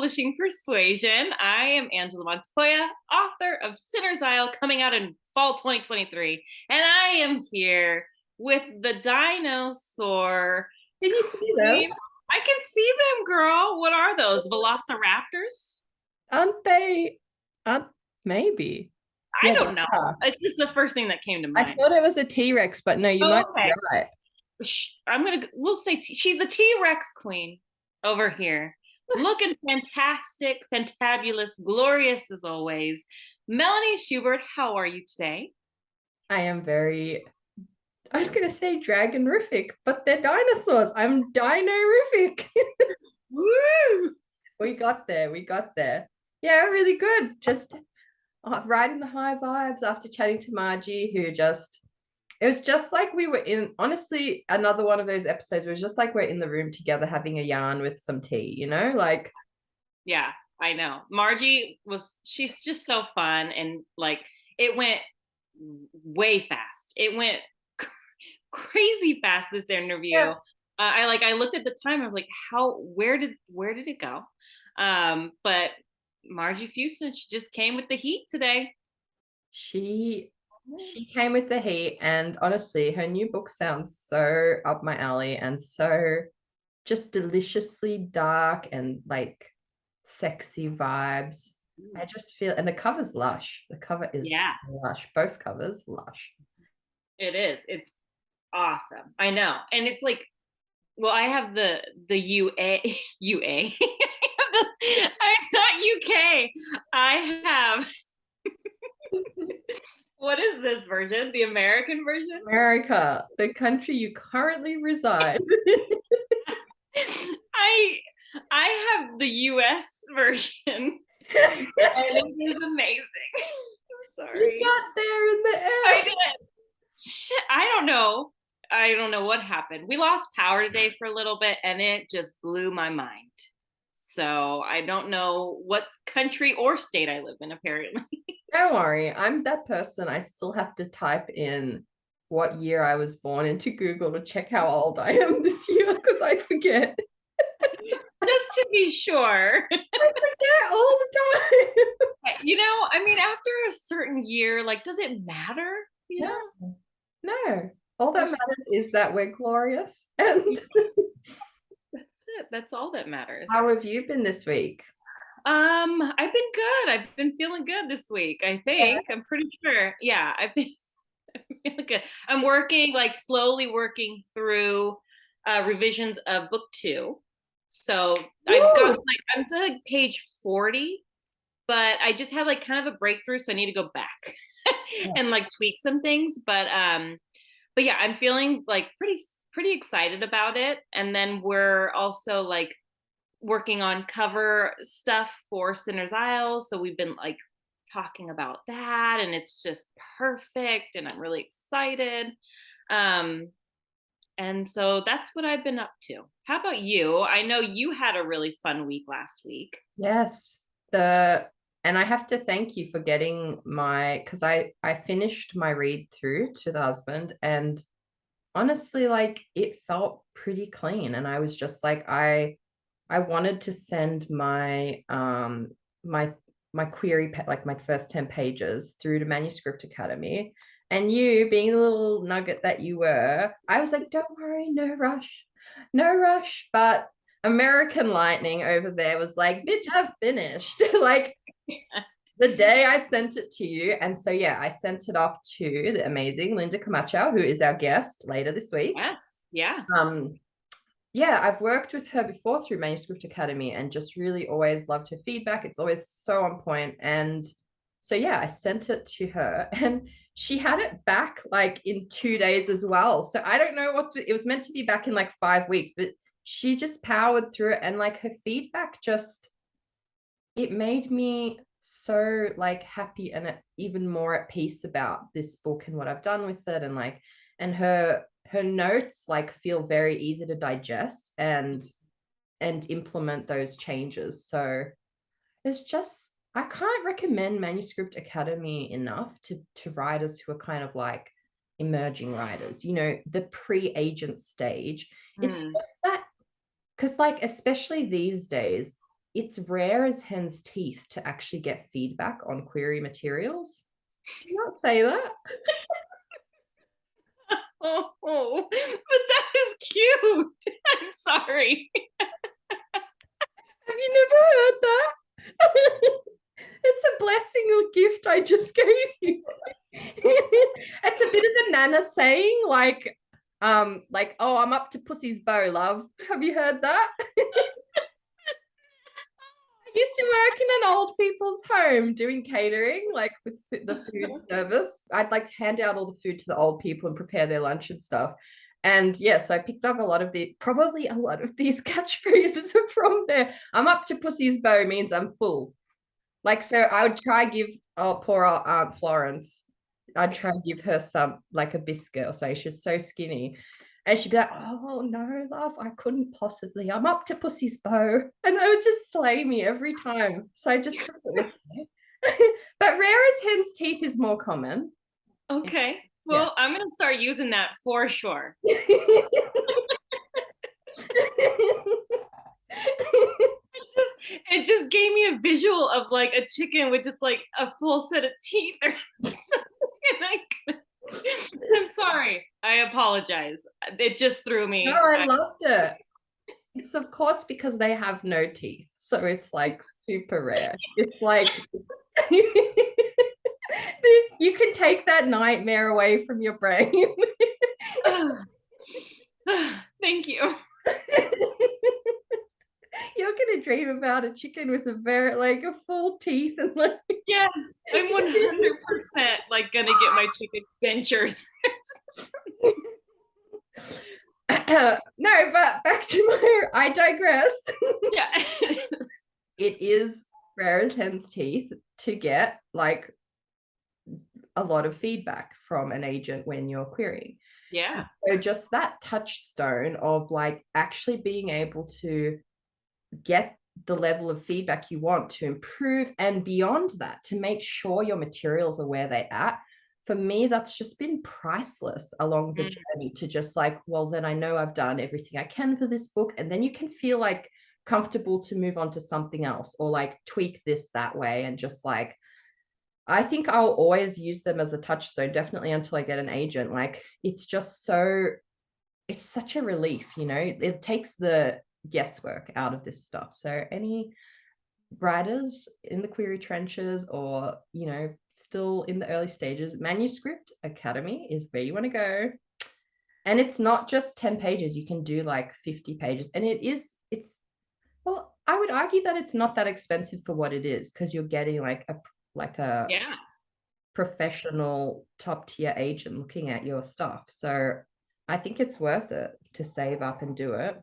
Publishing Persuasion. I am Angela Montoya, author of Sinner's Isle, coming out in fall 2023. And I am here with the dinosaur Can you see them? queen. I can see them, girl. What are those? Velociraptors? Aren't they? Maybe. I Yeah, don't know. they are. It's just the first thing that came to I mind. thought it was a T-Rex, but no, you might be Okay. right. We'll say she's the T-Rex queen over here. Looking fantastic, fantabulous, glorious as always. Melanie Schubert, how are you today? I am very, I was going to say dragonific, but they're dinosaurs. I'm dinorific. Woo! We got there. We got there. Yeah, really good. Just riding the high vibes after chatting to Margie, who just, it was just like we were in, honestly, another one of those episodes. It was just like we're in the room together having a yarn with some tea, you know, like. Yeah, I know. She's just so fun, and like it went way fast. It went crazy fast, this interview. Yeah. I looked at the time. I was like, where did it go? But Margie Fuston, she just came with the heat today. She came with the heat, and honestly, her new book sounds so up my alley and so just deliciously dark and like sexy vibes. I just feel, and the cover's lush. The cover is lush. Both covers lush. It is. It's awesome. I know. And it's like, well, I have the UA UA. I'm not UK. I have what is this version? The American version? America, the country you currently reside. I have the US version. And it is amazing. I'm sorry. You got there in the air. I did. Shit, I don't know what happened. We lost power today for a little bit and it just blew my mind. So I don't know what country or state I live in, apparently. Don't worry, I'm that person. I still have to type in what year I was born into Google to check how old I am this year because I forget. Just to be sure. I forget all the time. You know, I mean, after a certain year, like, does it matter? You know? No. All that matters is that we're glorious. And that's it. That's all that matters. How have you been this week? I've been good. I've been feeling good this week, I think. I'm pretty sure. Yeah, I've been feeling good. I'm slowly working through revisions of book 2. So I'm to like page 40, but I just had like kind of a breakthrough, so I need to go back and like tweak some things. But yeah, I'm feeling like pretty excited about it. And then we're also like working on cover stuff for Sinner's Isle, so we've been like talking about that, and it's just perfect, and I'm really excited. And so that's what I've been up to. How about you? I know you had a really fun week last week. Yes. And I have to thank you for getting because I finished my read through to the husband, and honestly, like it felt pretty clean. And I was just like, I wanted to send my my query, like my first 10 pages through to Manuscript Academy. And you, being the little nugget that you were, I was like, don't worry, no rush, no rush. But American Lightning over there was like, bitch, I've finished. Like the day I sent it to you. And so, yeah, I sent it off to the amazing Linda Camacho, who is our guest later this week. Yes. Yeah. Yeah, I've worked with her before through Manuscript Academy and just really always loved her feedback. It's always so on point. And so, yeah, I sent it to her and she had it back like in 2 days as well. So I don't know it was meant to be back in like 5 weeks, but she just powered through it. And like her feedback it made me so like happy and even more at peace about this book and what I've done with it. And like, and her notes like feel very easy to digest and implement those changes. So it's just, I can't recommend Manuscript Academy enough to writers who are kind of like emerging writers, you know, the pre-agent stage. It's just that, because like especially these days, it's rare as hen's teeth to actually get feedback on query materials. Did you not say that? Oh, but that is cute. I'm sorry. Have you never heard that? It's a blessing or gift I just gave you. It's a bit of the Nana saying, like, oh, I'm up to pussy's bow, love. Have you heard that? I used to work in an old people's home doing catering, like with the food service. I'd like to hand out all the food to the old people and prepare their lunch and stuff. And yes, I picked up probably a lot of these catchphrases are from there. I'm up to pussy's bow means I'm full. Like, so I would try give poor Aunt Florence, I'd try and give her some, like a biscuit or so. She's so skinny. And she'd be like, oh no, love, I couldn't possibly. I'm up to pussy's bow. And it would just slay me every time. So I just took it with me. But rare as hen's teeth is more common. Okay. Yeah. Well, I'm gonna start using that for sure. It just gave me a visual of like a chicken with just like a full set of teeth or something. I'm sorry. I apologize. It just threw me. No, I loved it. It's of course because they have no teeth. So it's like super rare. It's like you can take that nightmare away from your brain. Thank you. You're gonna dream about a chicken with a full teeth and like Yes, I'm 100% like gonna get my chicken dentures. No, but back to I digress. Yeah. It is rare as hen's teeth to get like a lot of feedback from an agent when you're querying. Yeah. So just that touchstone of like actually being able to get the level of feedback you want to improve and beyond that to make sure your materials are where they're at. For me, that's just been priceless along the journey to just like, well, then I know I've done everything I can for this book. And then you can feel like comfortable to move on to something else or like tweak this that way. And just like, I think I'll always use them as a touchstone, definitely until I get an agent. Like, it's just so, it's such a relief, you know, it takes the guesswork out of this stuff. So any writers in the query trenches or, you know, still in the early stages, Manuscript Academy is where you want to go. And it's not just 10 pages, you can do like 50 pages. And well, I would argue that it's not that expensive for what it is, because you're getting like a Yeah. professional top tier agent looking at your stuff. So I think it's worth it to save up and do it.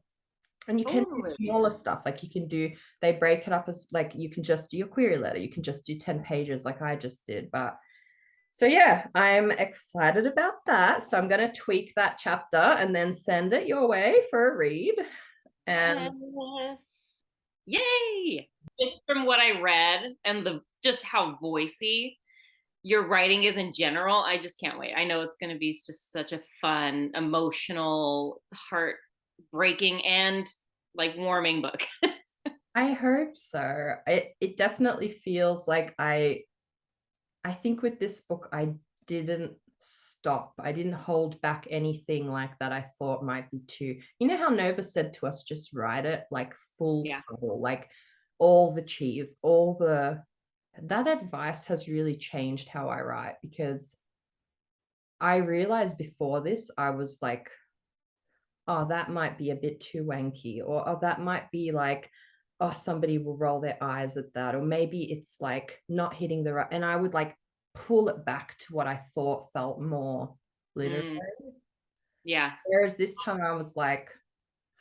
And you can do smaller stuff, like they break it up as like, you can just do your query letter, you can just do 10 pages like I just did. But so yeah, I'm excited about that. So I'm going to tweak that chapter and then send it your way for a read. And Yes. Yay. Just from what I read and just how voicey your writing is in general, I just can't wait. I know it's going to be just such a fun, emotional, heartbreaking, and like warming book. I hope so. It definitely feels like I think with this book I didn't stop. I didn't hold back anything like that I thought might be too. You know how Nova said to us, just write it like full throttle, like all the cheese, that advice has really changed how I write, because I realized before this I was like, oh, that might be a bit too wanky, or oh, that might be like, oh, somebody will roll their eyes at that, or maybe it's like not hitting the right, and I would like pull it back to what I thought felt more literary. Yeah. Whereas this time I was like,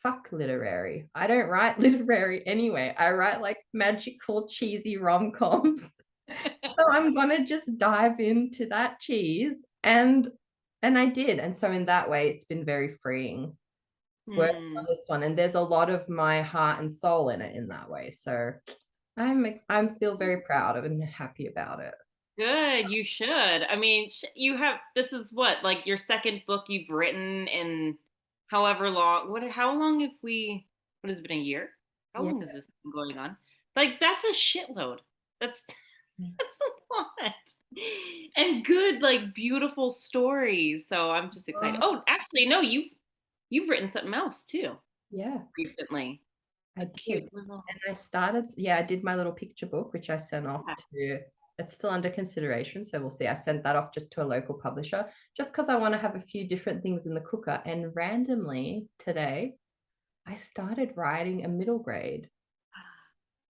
fuck literary. I don't write literary anyway. I write like magical, cheesy rom-coms. So I'm gonna just dive into that cheese. And I did. And so in that way, it's been very freeing working on this one. And there's a lot of my heart and soul in it in that way. So I feel very proud of and happy about it. Good, you should. I mean, this is what, like your second book you've written in however long. How long what has it been, a year? How Yeah. long has this been going on? Like that's a shitload. That's that's a lot. And good, like beautiful stories. So I'm just excited. Oh, Oh, actually, no, you've written something else too yeah, recently. I A did. cute little And I started, yeah, I did my little picture book, which I sent off yeah. to, it's still under consideration. So we'll see. I sent that off just to a local publisher, just because I want to have a few different things in the cooker. And randomly today, I started writing a middle grade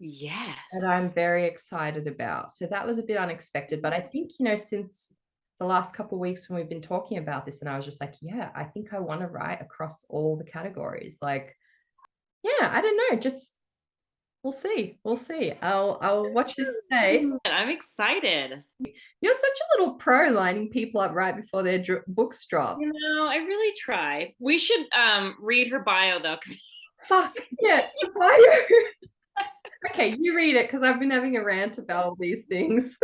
that I'm Yes. very excited about. So that was a bit unexpected. But I think, since the last couple of weeks when we've been talking about this, and I was just like, yeah, I think I want to write across all the categories. Like, yeah, I don't know, just we'll see. We'll see. I'll watch this space. I'm excited. You're such a little pro lining people up right before their books drop. I really try. We should read her bio though. Fuck yeah, the bio. Okay, you read it because I've been having a rant about all these things.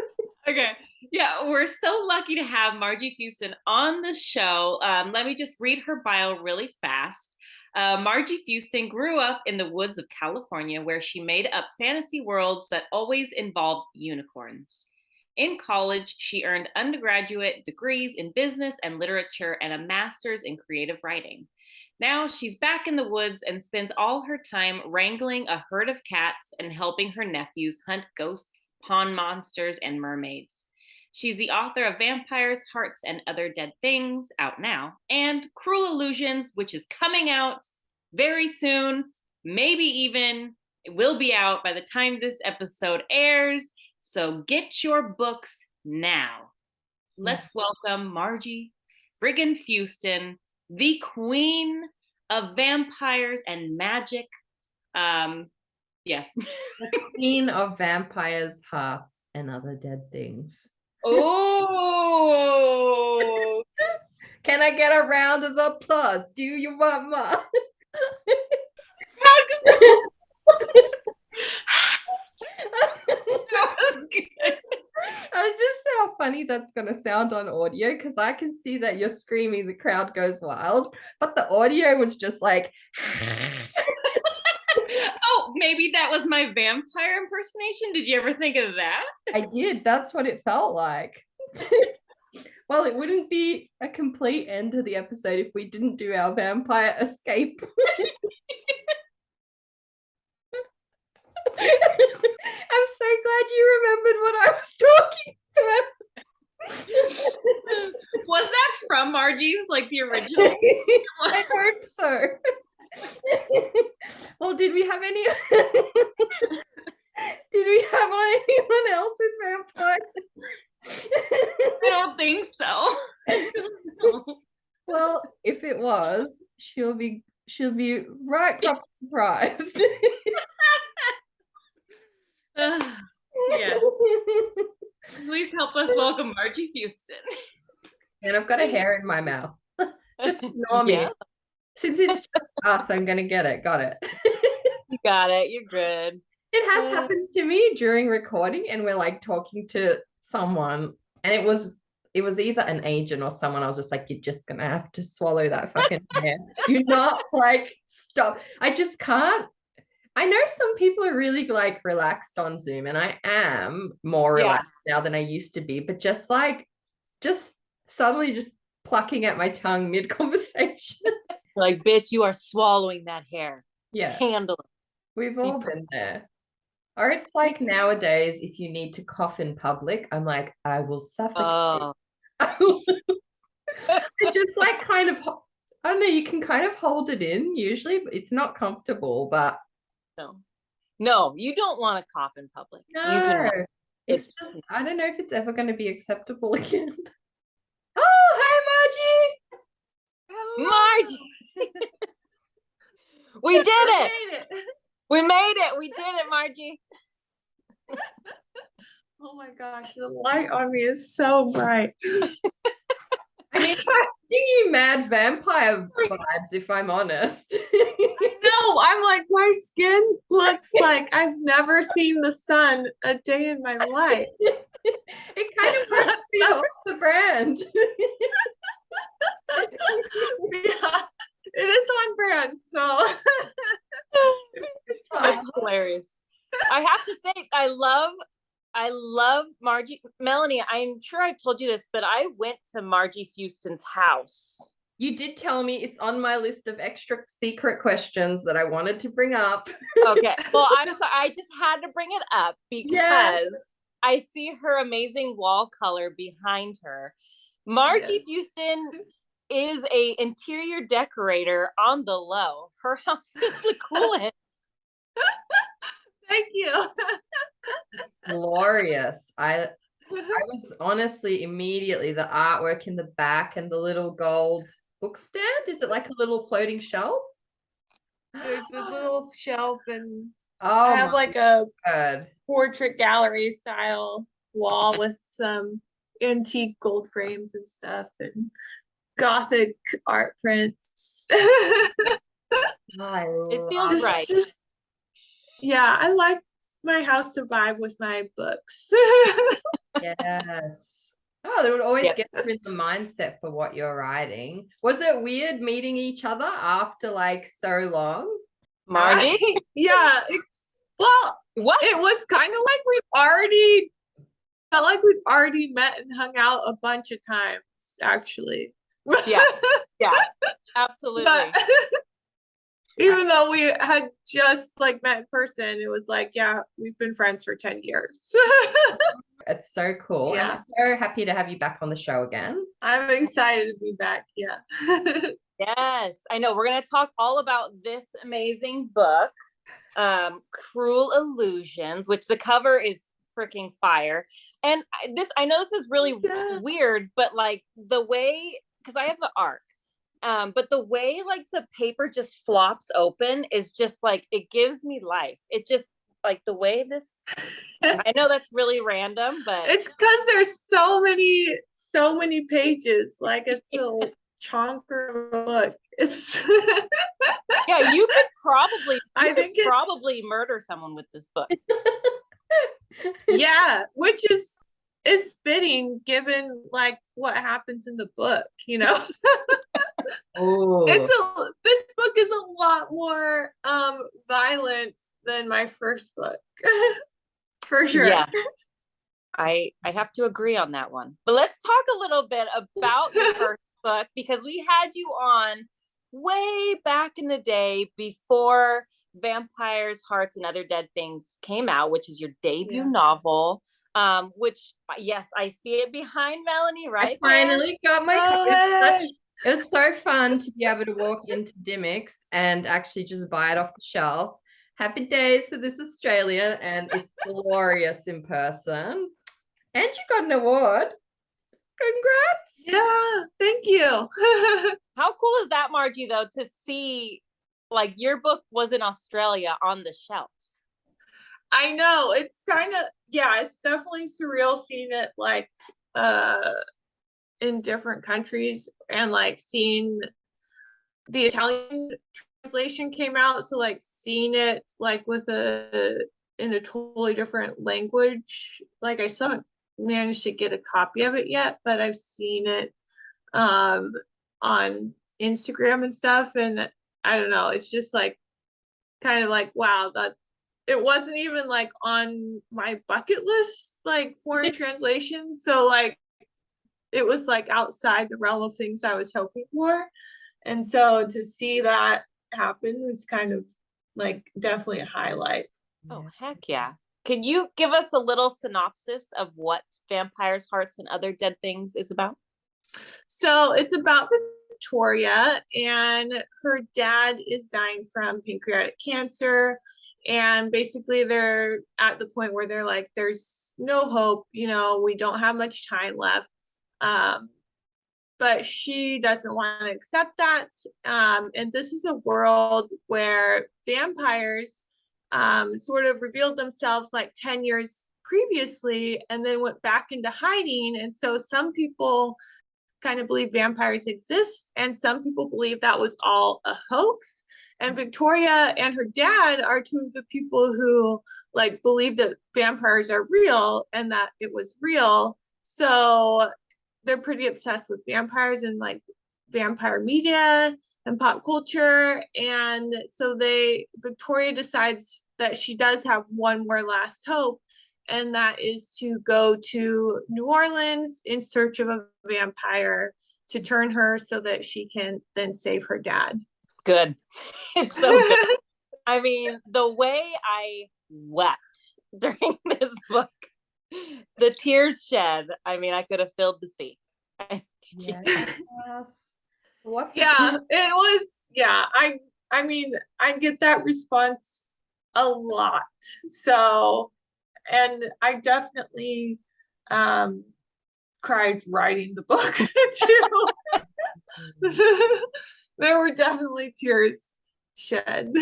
Okay. Yeah, we're so lucky to have Margie Fuston on the show. Let me just read her bio really fast. Margie Fuston grew up in the woods of California, where she made up fantasy worlds that always involved unicorns. In college, she earned undergraduate degrees in business and literature and a master's in creative writing. Now she's back in the woods and spends all her time wrangling a herd of cats and helping her nephews hunt ghosts, pond monsters, and mermaids. She's the author of Vampires, Hearts, and Other Dead Things, out now, and Cruel Illusions, which is coming out very soon. Maybe even it will be out by the time this episode airs. So get your books now. Let's welcome Margie friggin' Fuston, the queen of vampires and magic. Yes. The queen of vampires, hearts, and other dead things. Oh, Can I get a round of applause? Do you want more? that was good. I just how funny that's going to sound on audio because I can see that you're screaming, the crowd goes wild, but the audio was just like. Oh, maybe that was my vampire impersonation. Did you ever think of that? I did. That's what it felt like. Well, it wouldn't be a complete end to the episode if we didn't do our vampire escape. I'm so glad you remembered what I was talking about. Was that from Margie's, like the original? I hope so. Well, did we have anyone else with vampires? I don't think so. I don't know. Well, if it was, she'll be right proper surprised. Yes. Please help us welcome Margie Fuston. And I've got a hair in my mouth. Just ignore me. Yeah. Since it's just us, I'm gonna get it. Got it. You got it. You're good. It has happened to me during recording, and we're like talking to someone, and it was either an agent or someone. I was just like, you're just gonna have to swallow that fucking hair. You're not like stop. I just can't. I know some people are really like relaxed on Zoom, and I am more relaxed now than I used to be, but just suddenly just plucking at my tongue mid-conversation. Like, bitch, you are swallowing that hair. Yeah. Handle it. We've all been there. Or it's like nowadays, if you need to cough in public, I'm like, I will suffocate. Oh. It just like kind of, I don't know, you can kind of hold it in usually, but it's not comfortable, but. No, you don't want to cough in public. No, it's just, I don't know if it's ever going to be acceptable again. Oh, hi, Margie! We did it! We made it! We did it, Margie! Oh my gosh, the light on me is so bright. I mean, I'm giving you mad vampire vibes, if I'm honest. No, I'm like, my skin looks like I've never seen the sun a day in my life. It kind of looks off the brand. Yeah, it is on brand, so it's fine. That's hilarious. I have to love Margie. Melanie, I'm sure I told you this, but I went to Margie Fuston's house. You did tell me. It's on my list of extra secret questions that I wanted to bring up. Okay. Well, I'm sorry. I just had to bring it up because I see her amazing wall color behind her. Margie Fuston is a interior decorator on the low. Her house is the coolest. Thank you. It's glorious. I was honestly immediately the artwork in the back and the little gold book stand. Is it like a little floating shelf? There's a little shelf, and Oh, I have like a God. portrait gallery style wall with some antique gold frames and stuff, and Gothic art prints. It feels right. Yeah, I like my house to vibe with my books. Yes. Oh, they would always get you in the mindset for what you're writing. Was it weird meeting each other after like so long? Margie? Yeah. Well, what? It was kind of like felt like we've already met and hung out a bunch of times, actually. Yeah, absolutely. But even though we had just like met in person, it was like, yeah, we've been friends for 10 years. It's so cool. Yeah. I'm so happy to have you back on the show again. I'm excited to be back. Yeah. Yes, I know. We're going to talk all about this amazing book, Cruel Illusions, which the cover is freaking fire. And I know this is really weird, but like the way, because I have the arc, but the way like the paper just flops open is just like, it gives me life. It just like the way this, I know that's really random, but it's because there's so many pages. Like it's a chonker book. It's yeah, you could probably probably murder someone with this book. Yeah, which is fitting given like what happens in the book, you know. This book is a lot more violent than my first book. For sure. Yeah. I have to agree on that one. But let's talk a little bit about your first book, because we had you on way back in the day before Vampires, Hearts, and Other Dead Things came out, which is your debut novel. Which, yes, I see it behind Melanie, right? I finally got my copy. It was so fun to be able to walk into Dimmicks and actually just buy it off the shelf. Happy days for this Australian, and it's glorious in person. And you got an award. Congrats. Yeah, thank you. How cool is that, Margie, though, to see like your book was in Australia on the shelves? I know, it's kind of, it's definitely surreal seeing it like in different countries, and like seeing the Italian translation came out, so like seeing it like in a totally different language. Like I still haven't managed to get a copy of it yet, but I've seen it on Instagram and stuff, and I don't know, it's just like kind of like, wow, that it wasn't even like on my bucket list, like foreign translation. So like it was like outside the realm of things I was hoping for. And so to see that happen was kind of like definitely a highlight. Oh, heck yeah. Can you give us a little synopsis of what Vampires, Hearts, and Other Dead Things is about? So it's about Victoria, and her dad is dying from pancreatic cancer. And basically they're at the point where they're like, there's no hope, you know, we don't have much time left. But she doesn't want to accept that. And this is a world where vampires sort of revealed themselves like 10 years previously and then went back into hiding. And so some people kind of believe vampires exist, and some people believe that was all a hoax. And Victoria and her dad are two of the people who like believe that vampires are real and that it was real. So they're pretty obsessed with vampires and like vampire media and pop culture. And so Victoria decides that she does have one more last hope, and that is to go to New Orleans in search of a vampire to turn her so that she can then save her dad. Good. It's so good. I mean, the way I wept during this book, the tears shed, I mean, I could have filled the sea. Yes. What's Yeah, it was, yeah, I mean, I get that response a lot. So, and I definitely cried writing the book too. There were definitely tears shed.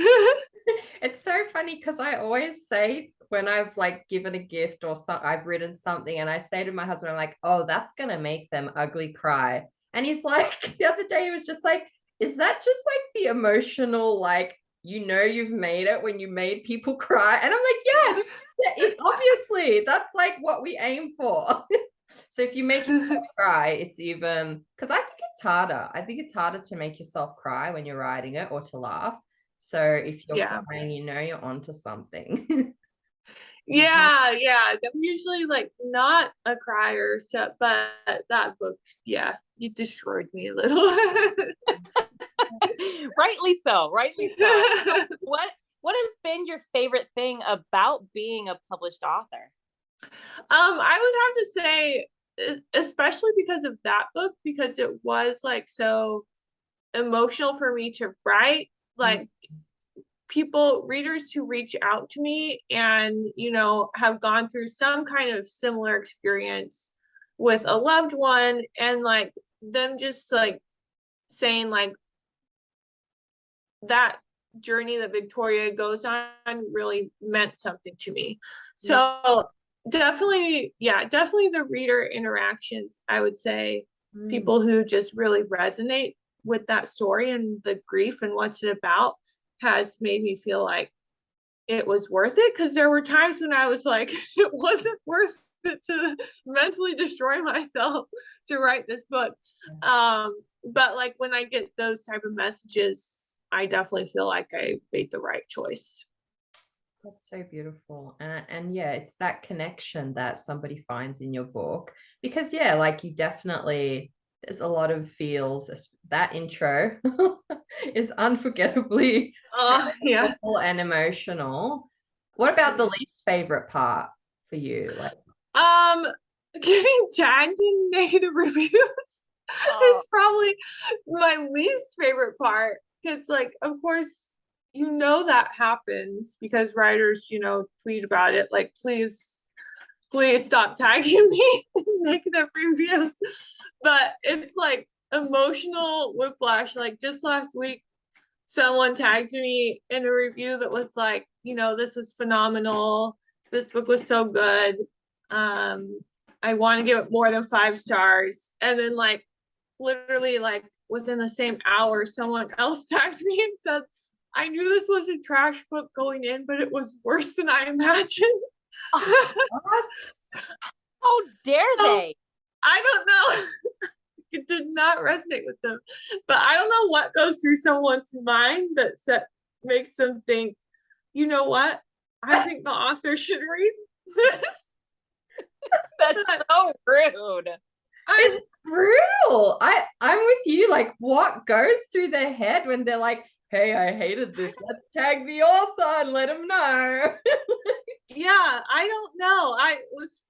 It's so funny because I always say when I've like given a gift or I've written something and I say to my husband, I'm like, oh, that's gonna make them ugly cry. And he's like, the other day he was just like, is that just like the emotional, like, you know, you've made it when you made people cry? And I'm like, yes, obviously that's like what we aim for. So if you make yourself cry, it's even, because I think it's harder. I think it's harder to make yourself cry when you're writing it or to laugh. So if you're crying, you know you're onto something. Yeah, I'm usually like not a crier, so but that book, yeah, you destroyed me a little. Rightly so. So what has been your favorite thing about being a published author? I would have to say, especially because of that book, because it was like so emotional for me to write, like readers who reach out to me and, you know, have gone through some kind of similar experience with a loved one, and like them just like saying like that journey that Victoria goes on really meant something to me. So definitely the reader interactions, I would say. People who just really resonate with that story and the grief and what's it about has made me feel like it was worth it, because there were times when I was like, it wasn't worth it to mentally destroy myself to write this book. But like when I get those type of messages, I definitely feel like I made the right choice. That's so beautiful. And yeah, it's that connection that somebody finds in your book, because yeah, like you definitely, there's a lot of feels. That intro is unforgettably and emotional. What about the least favorite part for you? Like getting tagged in negative reviews is probably my least favorite part, because like of course you know that happens because writers, you know, tweet about it like, please stop tagging me in negative reviews. But it's like emotional whiplash. Like just last week someone tagged me in a review that was like, you know, this is phenomenal, this book was so good, I want to give it more than 5 stars. And then like literally like within the same hour someone else tagged me and said, I knew this was a trash book going in, but it was worse than I imagined. what? How dare they? I don't know. It did not resonate with them, but I don't know what goes through someone's mind that makes them think, you know what, I think the author should read this. That's so rude. It's brutal. I'm with you. Like, what goes through their head when they're like, hey, I hated this, let's tag the author and let them know. Yeah, I don't know.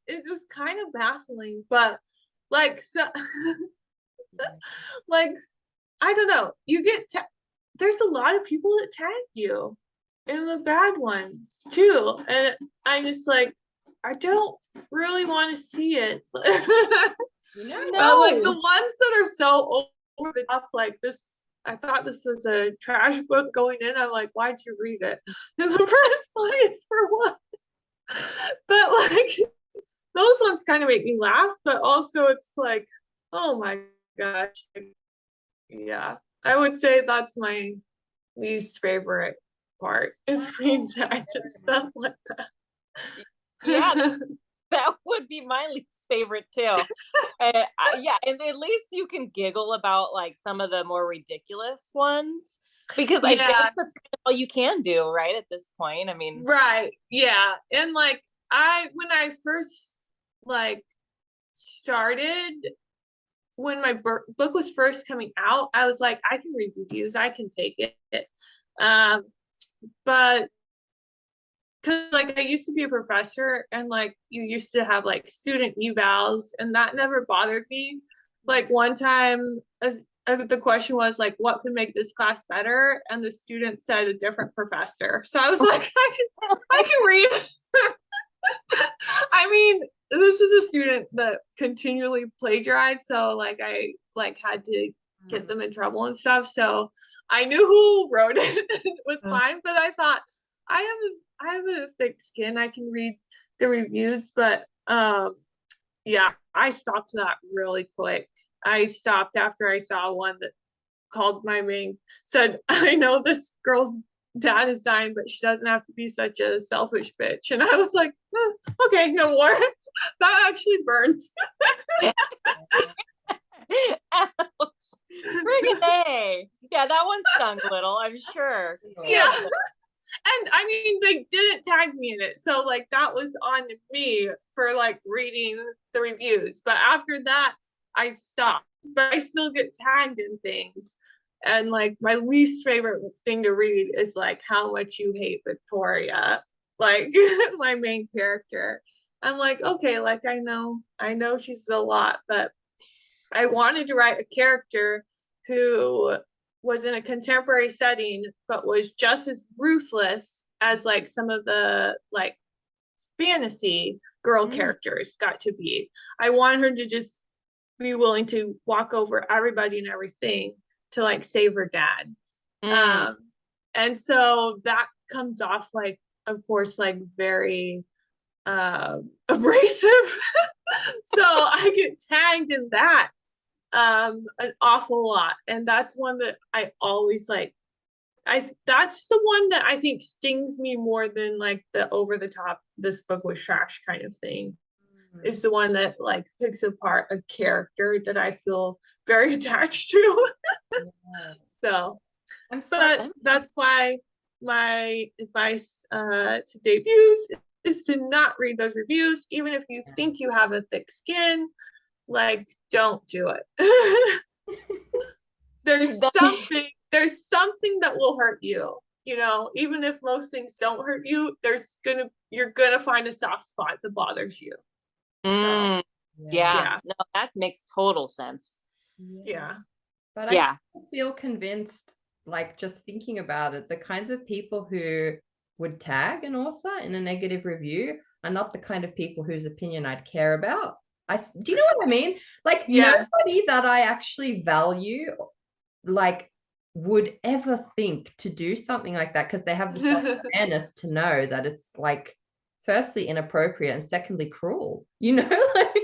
It was kind of baffling, but like so like I don't know. You get there's a lot of people that tag you, and the bad ones too. And I'm just like, I don't really want to see it. No. But like the ones that are so over the top, like this, I thought this was a trash book going in. I'm like, why'd you read it in the first place, for what? But like those ones kind of make me laugh, but also it's like, oh my gosh. Yeah, I would say that's my least favorite part, is being tagged and stuff like that. Yeah, that would be my least favorite too. Yeah, and at least you can giggle about like some of the more ridiculous ones, because I guess that's kind of all you can do, right, at this point. I mean, right, yeah. And like when I first like started, when my book was first coming out, I was like, I can read reviews, I can take it. But because like I used to be a professor, and like you used to have like student evals, and that never bothered me. Like one time, the question was like, what could make this class better? And the student said a different professor. So I was like, I can read. I mean, this is a student that continually plagiarized, so like I like had to get them in trouble and stuff. So I knew who wrote it. It was fine, but I thought I have a thick skin. I can read the reviews, but yeah, I stopped that really quick. I stopped after I saw one that called my main, said, I know this girl's dad is dying, but she doesn't have to be such a selfish bitch. And I was like, okay, no more. That actually burns. Ouch. Friggin' A. Yeah, that one stung a little, I'm sure. Yeah. And I mean, they didn't tag me in it. So like that was on me for like reading the reviews. But after that, I stopped. But I still get tagged in things. And like my least favorite thing to read is like how much you hate Victoria, like my main character. I'm like, okay, like I know she's a lot, but I wanted to write a character who was in a contemporary setting, but was just as ruthless as like some of the like fantasy girl characters got to be. I wanted her to just be willing to walk over everybody and everything to like save her dad. And so that comes off like, of course, like very abrasive. So I get tagged in that an awful lot. And that's one that I always like. That's the one that I think stings me more than like the over the top, this book was trash kind of thing. Is the one that like picks apart a character that I feel very attached to. So, but that's why my advice to debuts is to not read those reviews, even if you think you have a thick skin. Like, don't do it. There's something that will hurt you. You know, even if most things don't hurt you, you're gonna find a soft spot that bothers you. So, yeah. No, that makes total sense. Yeah. But I feel convinced, like just thinking about it, the kinds of people who would tag an author in a negative review are not the kind of people whose opinion I'd care about. Do you know what I mean? Like nobody that I actually value, like would ever think to do something like that, because they have the self-awareness to know that it's like firstly inappropriate and secondly cruel, you know. Like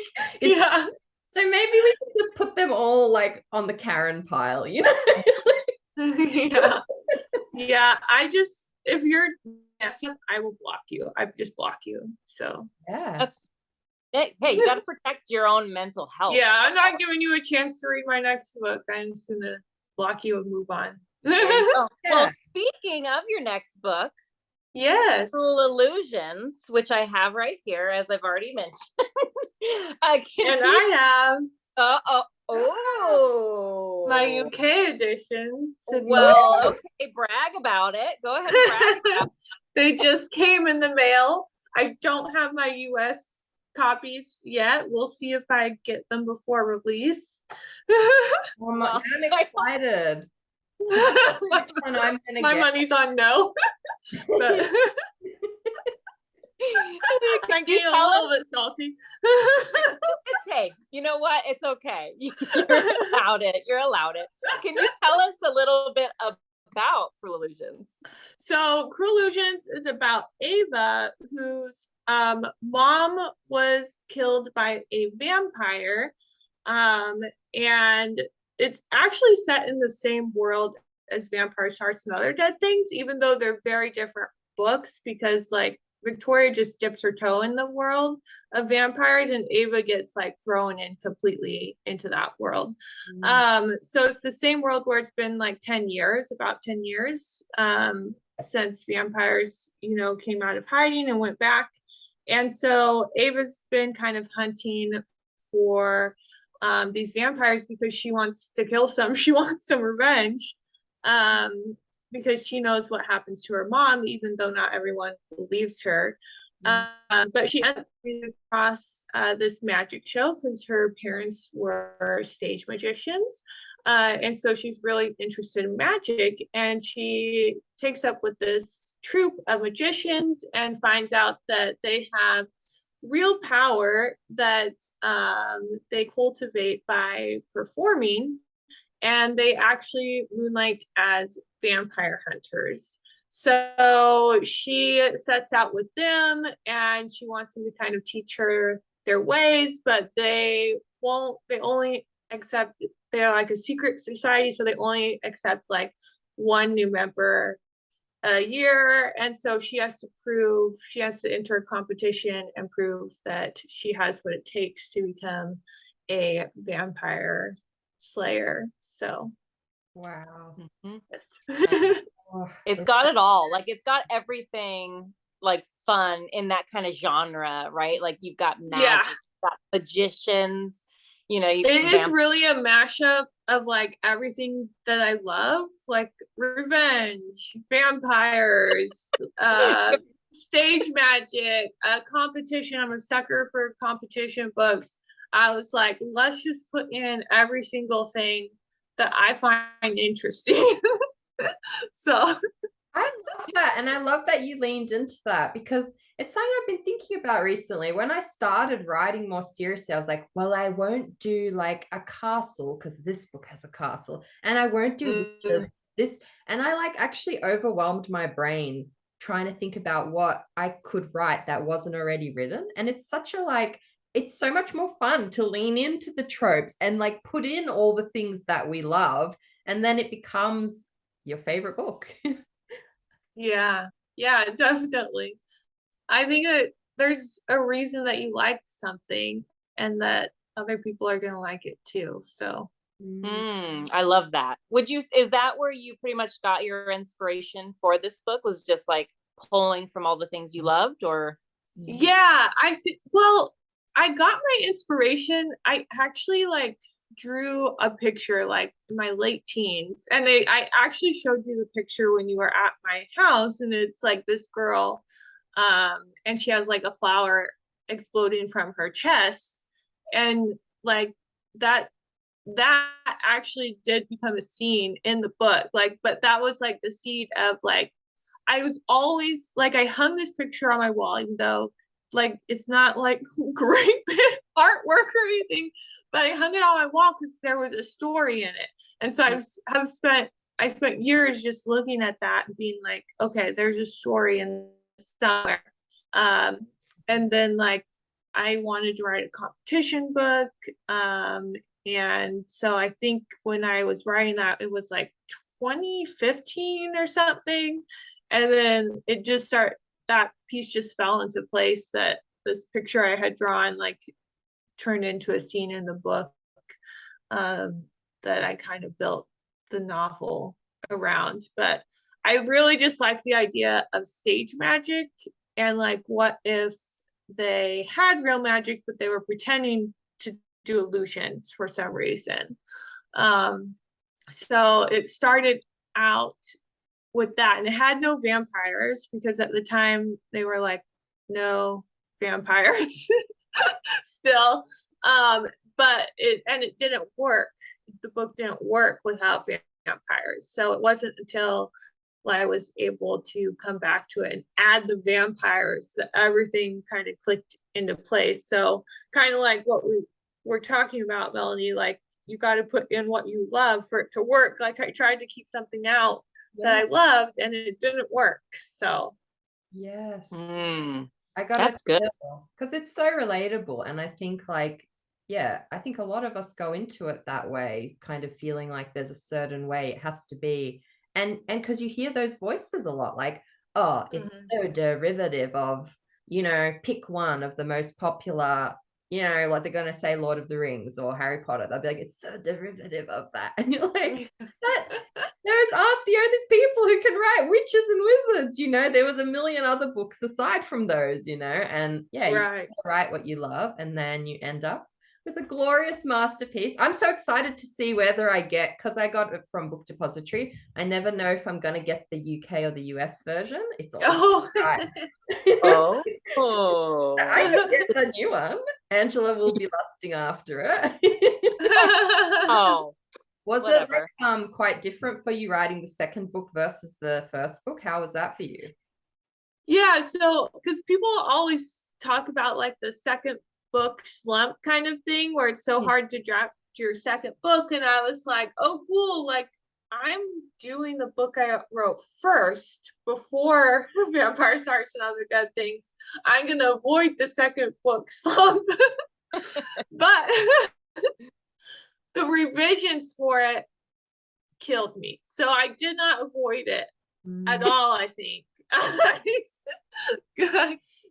so maybe we can just put them all like on the Karen pile, you know. Yeah, if you're nasty, I will block you. I just block you. So hey, you got to protect your own mental health. Yeah, I'm not giving you a chance to read my next book. I'm just gonna block you and move on. Well, speaking of your next book, Cruel Illusions, which I have right here, as I've already mentioned. I have my UK edition. Well, okay, brag about it. Go ahead and brag about it. They just came in the mail. I don't have my US copies yet. We'll see if I get them before release. I'm excited. My money's on no. But I'm getting a little bit salty. Okay, you know what? It's okay. You're allowed it. You're allowed it. Can you tell us a little bit about Cruel Illusions? So Cruel Illusions is about Ava, whose mom was killed by a vampire, and it's actually set in the same world as Vampire Hearts and Other Dead Things, even though they're very different books, because like Victoria just dips her toe in the world of vampires, and Ava gets like thrown in completely into that world. So it's the same world where it's been like 10 years, about 10 years since vampires, you know, came out of hiding and went back. And so Ava's been kind of hunting for these vampires because she wants to kill some. She wants some revenge, because she knows what happens to her mom, even though not everyone believes her. But she ends up coming across this magic show because her parents were stage magicians. And so she's really interested in magic, and she takes up with this troupe of magicians and finds out that they have real power that they cultivate by performing, and they actually moonlight as vampire hunters. So she sets out with them, and she wants them to kind of teach her their ways, but they only accept, they're like a secret society, so they only accept like one new member a year. And so she has to enter a competition and prove that she has what it takes to become a vampire slayer. So Wow. It's got it all. Like, it's got everything like fun in that kind of genre, right? Like, you've got magic, you've got magicians, it is really a mashup of like everything that I love, like revenge, vampires, stage magic, competition. I'm a sucker for competition books. I was like, let's just put in every single thing that I find interesting. So I love that. And I love that you leaned into that, because it's something I've been thinking about recently. When I started writing more seriously, I was like, well, I won't do like a castle because this book has a castle, and I won't do this. And I like actually overwhelmed my brain trying to think about what I could write that wasn't already written. And it's such a like, it's so much more fun to lean into the tropes and like put in all the things that we love, and then it becomes your favorite book. Yeah, definitely. I think there's a reason that you like something and that other people are going to like it too. So I love that. Is that where you pretty much got your inspiration for this book, was just like pulling from all the things you loved? Or yeah, I got my inspiration. I actually like drew a picture like in my late teens, and I actually showed you the picture when you were at my house, and it's like this girl, and she has like a flower exploding from her chest, and like that actually did become a scene in the book, like, but that was like the seed of like, I was always like, I hung this picture on my wall, even though like it's not like great artwork or anything, but I hung it on my wall because there was a story in it. And so I spent years just looking at that and being like, okay, there's a story in somewhere. And then like I wanted to write a competition book. And so I think when I was writing that, it was like 2015 or something. And then it just that piece just fell into place, that this picture I had drawn like turned into a scene in the book, that I kind of built the novel around. But I really just like the idea of stage magic, and like, what if they had real magic, but they were pretending to do illusions for some reason. So it started out with that, and it had no vampires because at the time they were like, no vampires still. But it didn't work. The book didn't work without vampires. So it wasn't until I was able to come back to it and add the vampires that everything kind of clicked into place. So kind of like what we were talking about, Melanie, like you got to put in what you love for it to work. Like I tried to keep something out that I loved, and it didn't work. So yes, I got that's it good, because it's so relatable. And I think like, yeah, I think a lot of us go into it that way, kind of feeling like there's a certain way it has to be. And because you hear those voices a lot, like, oh, it's so derivative of, pick one of the most popular, like they're going to say Lord of the Rings or Harry Potter. They'll be like, it's so derivative of that. And you're like, those aren't the only people who can write witches and wizards. There was a million other books aside from those, and yeah, you Right. write what you love, and then you end up with a glorious masterpiece. I'm so excited to see whether I get, because I got it from Book Depository. I never know if I'm going to get the UK or the US version. It's always Oh. right. Oh. I can get a new one. Angela will be lusting after it. Oh. Was Whatever. it quite different for you writing the second book versus the first book? How was that for you? Yeah, so because people always talk about like the second book slump kind of thing where it's so hard to drop your second book, and I was like, oh cool, like I'm doing the book I wrote first before Vampire Hearts and Other Dead Things. I'm gonna avoid the second book slump. But the revisions for it killed me, so I did not avoid it at all, I think.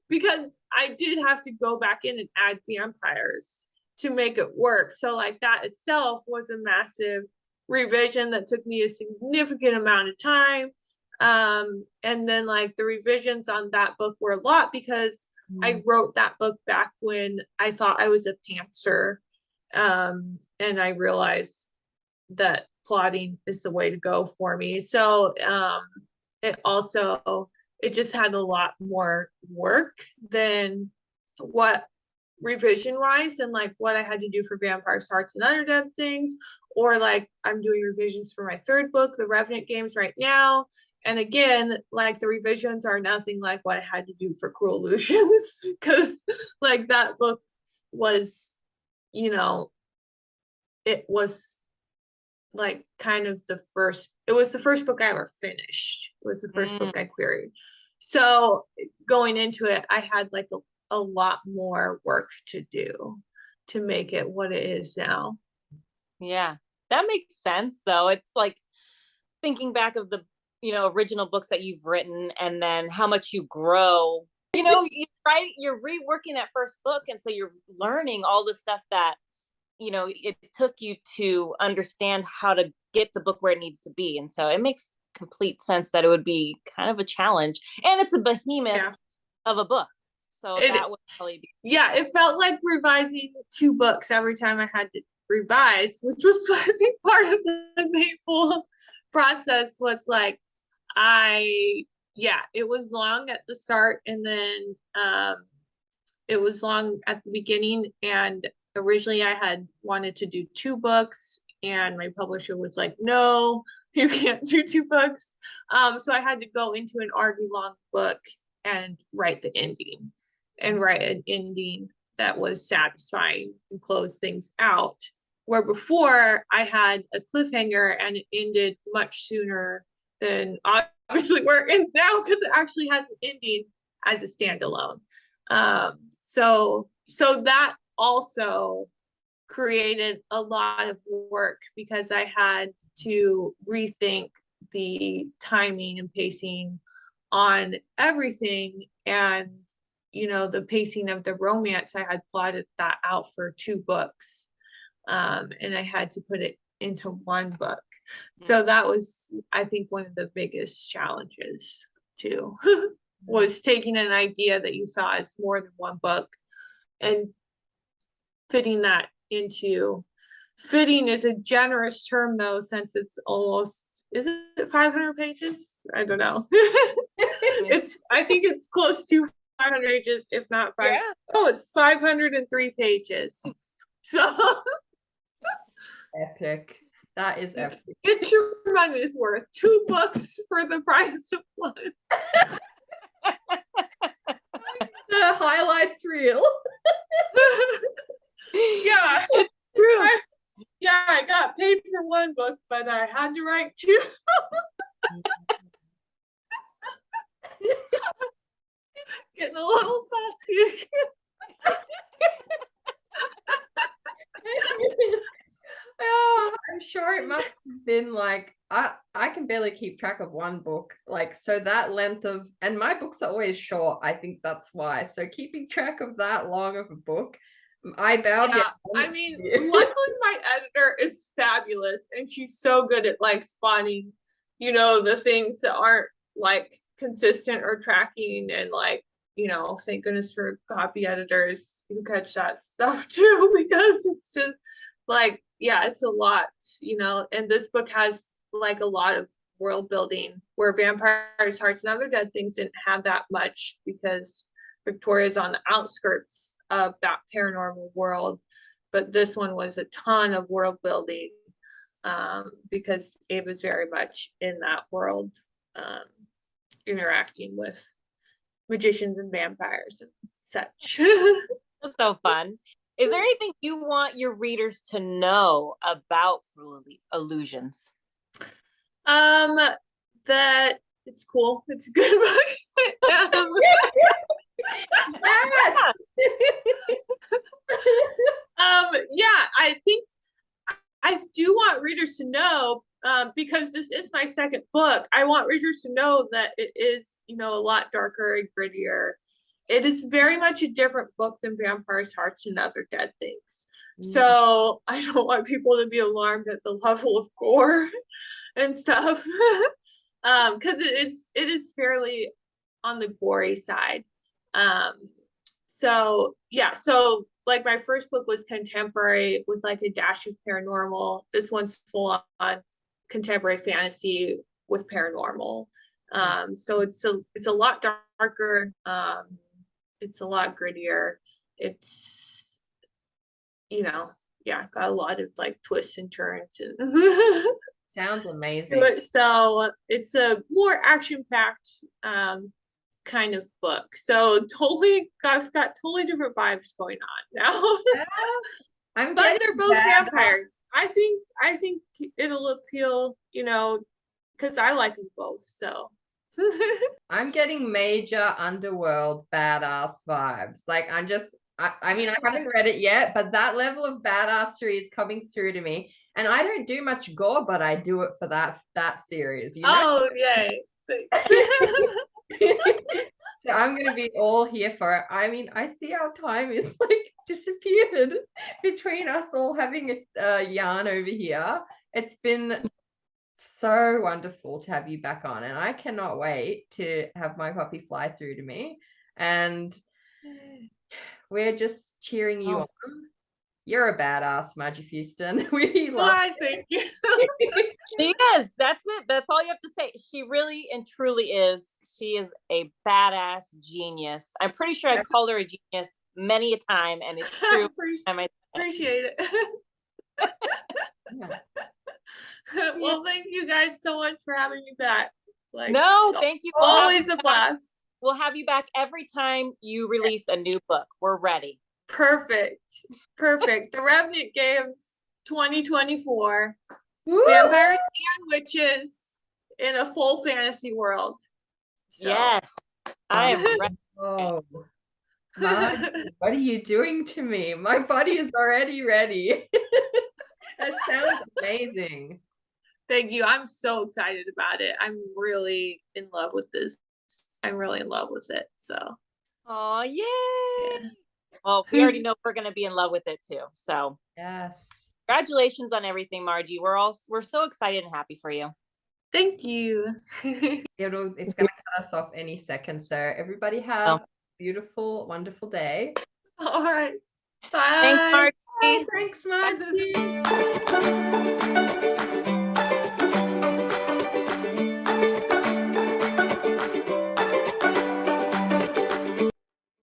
Because I did have to go back in and add vampires to make it work. So like that itself was a massive revision that took me a significant amount of time. And then like the revisions on that book were a lot because I wrote that book back when I thought I was a pantser. And I realized that plotting is the way to go for me. So it just had a lot more work than what revision wise and like what I had to do for Vampire Hearts and Other Dead Things, or like I'm doing revisions for my third book, The Revenant Games, right now. And again, like the revisions are nothing like what I had to do for Cruel Illusions, because like that book was, it was like kind of it was the first book I ever finished. It was the first book I queried. So going into it, I had like a lot more work to do to make it what it is now. Yeah, that makes sense though. It's like thinking back of the, original books that you've written and then how much you grow. You're reworking that first book. And so you're learning all the stuff that, it took you to understand how to get the book where it needs to be. And so it makes complete sense that it would be kind of a challenge. And it's a behemoth of a book. So that would probably be. Yeah, it felt like revising 2 books every time I had to revise, which was, I think, part of the painful process was like, it was long at the start, and then it was long at the beginning, and originally I had wanted to do 2 books, and my publisher was like, no, you can't do 2 books. So I had to go into an already long book and write the ending, and write an ending that was satisfying and close things out. Where before I had a cliffhanger and it ended much sooner than obviously where it ends now, because it actually has an ending as a standalone. So that also created a lot of work because I had to rethink the timing and pacing on everything. And, the pacing of the romance, I had plotted that out for 2 books. And I had to put it into 1 book. So that was, I think, one of the biggest challenges too, was taking an idea that you saw as more than 1 book and fitting that into, fitting is a generous term though, since it's almost, is it 500 pages? I don't know. I think it's close to 500 pages, if not 5. Yeah. Oh, it's 503 pages. So epic. That is epic. Get your money's worth. 2 books for the price of 1. The highlights reel. Yeah, it's true. I got paid for 1 book, but I had to write 2. Getting a little salty. Oh, I'm sure it must have been like, I can barely keep track of 1 book, like, so that length of, and my books are always short, I think that's why. So keeping track of that long of a book, I bowed Yeah, down. I mean, luckily my editor is fabulous and she's so good at like spotting, you know, the things that aren't like consistent or tracking, and like, you know, thank goodness for copy editors who catch that stuff too, because it's just like, yeah, it's a lot, you know, and this book has like a lot of world building where Vampires, Hearts, and Other Dead Things didn't have that much because Victoria's on the outskirts of that paranormal world. But this one was a ton of world building because it was very much in that world, interacting with magicians and vampires and such. That's so fun. Is there anything you want your readers to know about Cruel Illusions? That it's cool. It's a good book. Yes. Yeah, I think I do want readers to know, because this is my second book. I want readers to know that it is, you know, a lot darker and grittier. It is very much a different book than Vampires, Hearts, and Other Dead Things. So I don't want people to be alarmed at the level of gore and stuff. Because it is fairly on the gory side. So yeah, so like my first book was contemporary with like a dash of paranormal. This one's full on contemporary fantasy with paranormal. So it's a lot darker. It's a lot grittier. It's, you know, yeah, got a lot of like twists and turns and Sounds amazing. so it's a more action-packed kind of book. So totally, I've got totally different vibes going on now. But they're both vampires. I think it'll appeal, you know, because I like them both. So I'm getting major underworld badass vibes. Like I mean, I haven't read it yet, but that level of badassery is coming through to me. And I don't do much gore, but I do it for that series, you know? Oh, yay. So I'm gonna be all here for it. I mean, I see our time is like disappeared between us all having a yarn over here. It's been so wonderful to have you back on, and I cannot wait to have my puppy fly through to me. And we're just cheering you on. You're a badass, Margie Fuston. We love Why, thank you. She is. That's it. That's all you have to say. She really and truly is. She is a badass genius. I'm pretty sure I've called her a genius many a time, and it's true. Appreciate it. Well, thank you guys so much for having me back. Like, no, thank you. Always a blast. We'll have you back every time you release a new book. We're ready. Perfect. The Revenant Games 2024. Woo! Vampires and witches in a full fantasy world. So. Yes, I am ready. Oh, Margie, what are you doing to me? My body is already ready. That sounds amazing. Thank you. I'm so excited about it. I'm really in love with this. I'm really in love with it. So. Oh, yay! Yeah. Well, we already know we're going to be in love with it too. So yes, congratulations on everything, Margie. We're so excited and happy for you. Thank you. it's gonna cut us off any second. So everybody have a beautiful, wonderful day. All right. Bye. Thanks, Margie. Bye. Thanks, Margie.